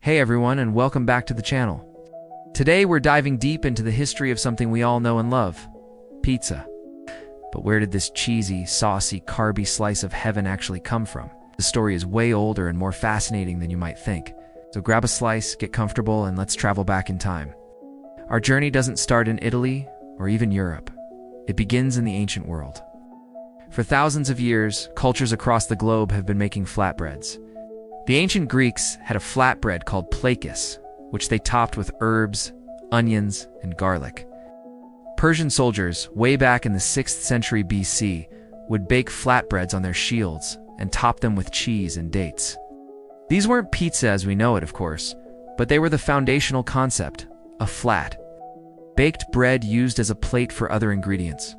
Hey everyone, and welcome back to the channel. Today we're diving deep into the history of something we all know and love, pizza. But where did this cheesy, saucy, carby slice of heaven actually come from? The story is way older and more fascinating than you might think. So grab a slice, get comfortable, and let's travel back in time. Our journey doesn't start in Italy or even Europe. It begins in the ancient world. For thousands of years, cultures across the globe have been making flatbreads. The ancient Greeks had a flatbread called plakis, which they topped with herbs, onions, and garlic. Persian soldiers, way back in the 6th century BC, would bake flatbreads on their shields and top them with cheese and dates. These weren't pizza as we know it, of course, but they were the foundational concept, a flat, baked bread used as a plate for other ingredients.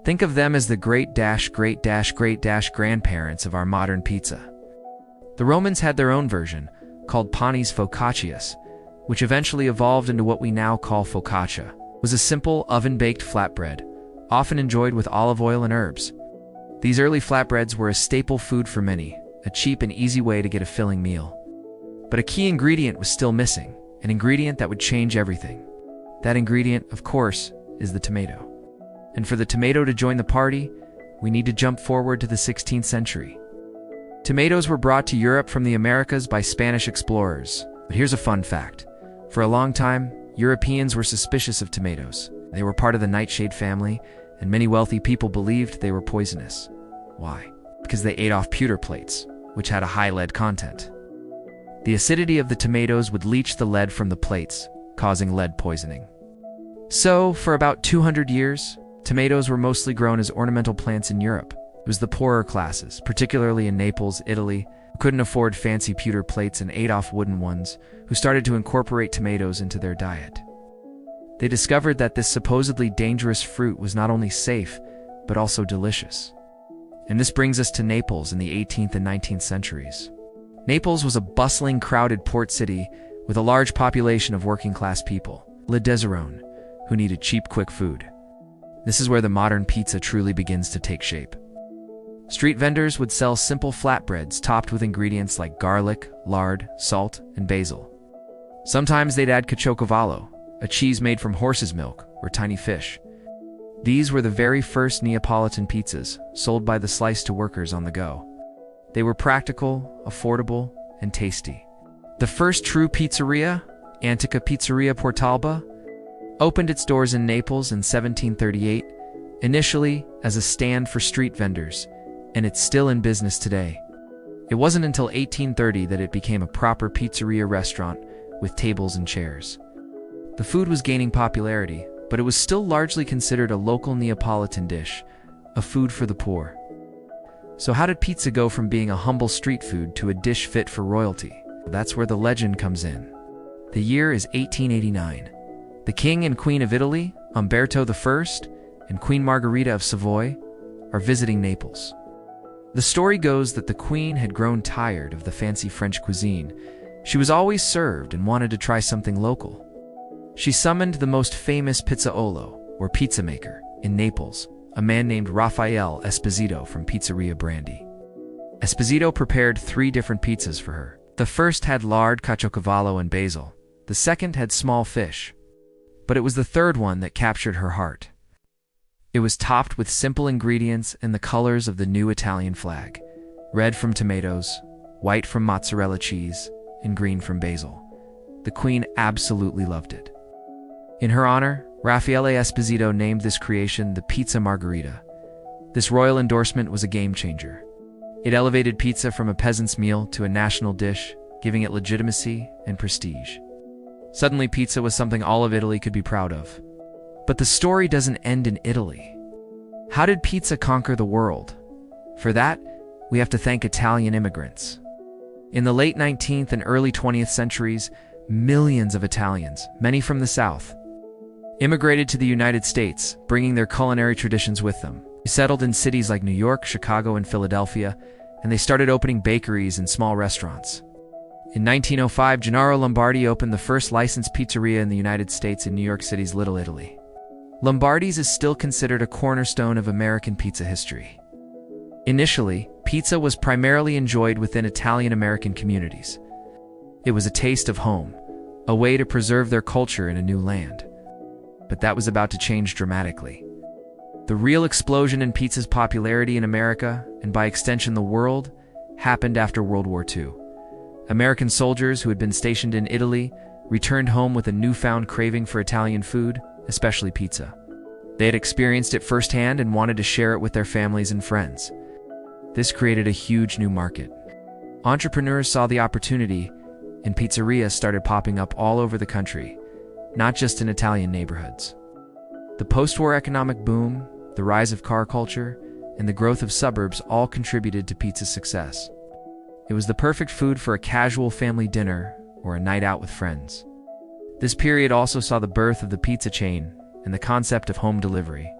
Think of them as the great-grandparents of our modern pizza. The Romans had their own version, called panis focaccius, which eventually evolved into what we now call focaccia. It was a simple, oven-baked flatbread, often enjoyed with olive oil and herbs. These early flatbreads were a staple food for many, a cheap and easy way to get a filling meal. But a key ingredient was still missing, an ingredient that would change everything. That ingredient, of course, is the tomato. And for the tomato to join the party, we need to jump forward to the 16th century. Tomatoes were brought to Europe from the Americas by Spanish explorers. But here's a fun fact. For a long time, Europeans were suspicious of tomatoes. They were part of the nightshade family, and many wealthy people believed they were poisonous. Why? Because they ate off pewter plates, which had a high lead content. The acidity of the tomatoes would leach the lead from the plates, causing lead poisoning. So, for about 200 years, tomatoes were mostly grown as ornamental plants in Europe. It was the poorer classes, particularly in Naples, Italy, who couldn't afford fancy pewter plates and ate off wooden ones, who started to incorporate tomatoes into their diet. They discovered that this supposedly dangerous fruit was not only safe, but also delicious. And this brings us to Naples in the 18th and 19th centuries. Naples was a bustling, crowded port city with a large population of working-class people, le Deserone, who needed cheap, quick food. This is where the modern pizza truly begins to take shape. Street vendors would sell simple flatbreads topped with ingredients like garlic, lard, salt, and basil. Sometimes they'd add caciocavallo, a cheese made from horse's milk or tiny fish. These were the very first Neapolitan pizzas, sold by the slice to workers on the go. They were practical, affordable, and tasty. The first true pizzeria, Antica Pizzeria Portalba, opened its doors in Naples in 1738, initially as a stand for street vendors, and it's still in business today. It wasn't until 1830 that it became a proper pizzeria restaurant with tables and chairs. The food was gaining popularity, but it was still largely considered a local Neapolitan dish, a food for the poor. So how did pizza go from being a humble street food to a dish fit for royalty? That's where the legend comes in. The year is 1889. The King and Queen of Italy, Umberto I, and Queen Margherita of Savoy, are visiting Naples. The story goes that the Queen had grown tired of the fancy French cuisine. She was always served and wanted to try something local. She summoned the most famous pizzaiolo, or pizza maker, in Naples, a man named Raffaele Esposito from Pizzeria Brandi. Esposito prepared 3 different pizzas for her. The first had lard, caciocavallo, and basil. The second had small fish. But it was the third one that captured her heart. It was topped with simple ingredients and the colors of the new Italian flag: red from tomatoes, white from mozzarella cheese, and green from basil. The Queen absolutely loved it. In her honor, Raffaele Esposito named this creation the Pizza Margherita. This royal endorsement was a game changer. It elevated pizza from a peasant's meal to a national dish, giving it legitimacy and prestige. Suddenly, pizza was something all of Italy could be proud of. But the story doesn't end in Italy. How did pizza conquer the world? For that, we have to thank Italian immigrants. In the late 19th and early 20th centuries, millions of Italians, many from the South, immigrated to the United States, bringing their culinary traditions with them. They settled in cities like New York, Chicago, and Philadelphia, and they started opening bakeries and small restaurants. In 1905, Gennaro Lombardi opened the first licensed pizzeria in the United States in New York City's Little Italy. Lombardi's is still considered a cornerstone of American pizza history. Initially, pizza was primarily enjoyed within Italian-American communities. It was a taste of home, a way to preserve their culture in a new land. But that was about to change dramatically. The real explosion in pizza's popularity in America, and by extension the world, happened after World War II. American soldiers who had been stationed in Italy returned home with a newfound craving for Italian food, especially pizza. They had experienced it firsthand and wanted to share it with their families and friends. This created a huge new market. Entrepreneurs saw the opportunity, and pizzerias started popping up all over the country, not just in Italian neighborhoods. The post-war economic boom, the rise of car culture, and the growth of suburbs all contributed to pizza's success. It was the perfect food for a casual family dinner or a night out with friends. This period also saw the birth of the pizza chain and the concept of home delivery.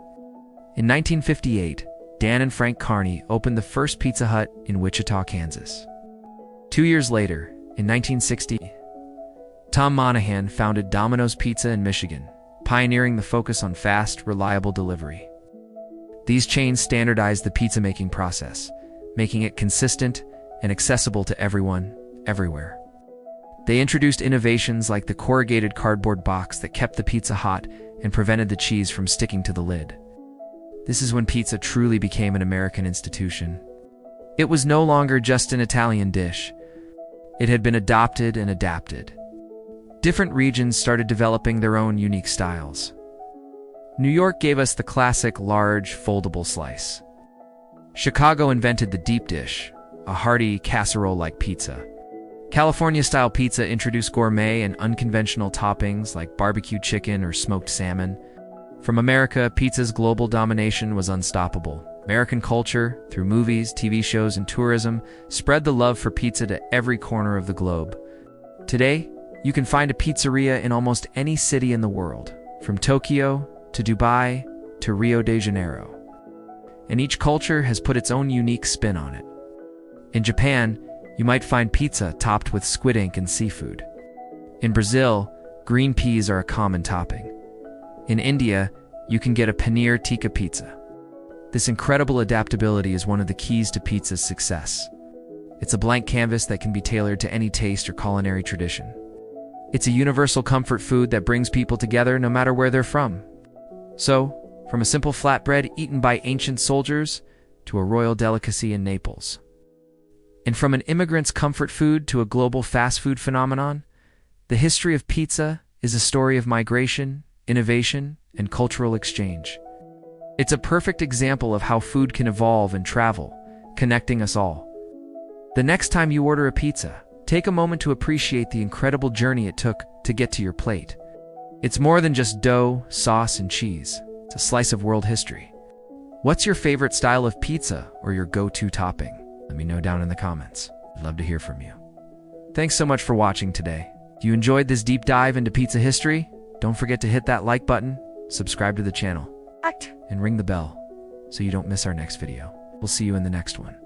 In 1958, Dan and Frank Carney opened the first Pizza Hut in Wichita, Kansas. 2 years later, in 1960, Tom Monahan founded Domino's Pizza in Michigan, pioneering the focus on fast, reliable delivery. These chains standardized the pizza-making process, making it consistent and accessible to everyone, everywhere. They introduced innovations like the corrugated cardboard box that kept the pizza hot and prevented the cheese from sticking to the lid. This is when pizza truly became an American institution. It was no longer just an Italian dish. It had been adopted and adapted. Different regions started developing their own unique styles. New York gave us the classic large, foldable slice. Chicago invented the deep dish, a hearty casserole-like pizza. California-style pizza introduced gourmet and unconventional toppings like barbecue chicken or smoked salmon. From America, pizza's global domination was unstoppable. American culture, through movies, TV shows, and tourism, spread the love for pizza to every corner of the globe. Today, you can find a pizzeria in almost any city in the world, from Tokyo to Dubai to Rio de Janeiro. And each culture has put its own unique spin on it. In Japan, you might find pizza topped with squid ink and seafood. In Brazil, green peas are a common topping. In India, you can get a paneer tikka pizza. This incredible adaptability is one of the keys to pizza's success. It's a blank canvas that can be tailored to any taste or culinary tradition. It's a universal comfort food that brings people together no matter where they're from. So, from a simple flatbread eaten by ancient soldiers to a royal delicacy in Naples. And from an immigrant's comfort food to a global fast food phenomenon, the history of pizza is a story of migration, innovation, and cultural exchange. It's a perfect example of how food can evolve and travel, connecting us all. The next time you order a pizza, take a moment to appreciate the incredible journey it took to get to your plate. It's more than just dough, sauce, and cheese. It's a slice of world history. What's your favorite style of pizza or your go-to topping? Let me know down in the comments. I'd love to hear from you. Thanks so much for watching today. If you enjoyed this deep dive into pizza history, don't forget to hit that like button, subscribe to the channel, and ring the bell so you don't miss our next video. We'll see you in the next one.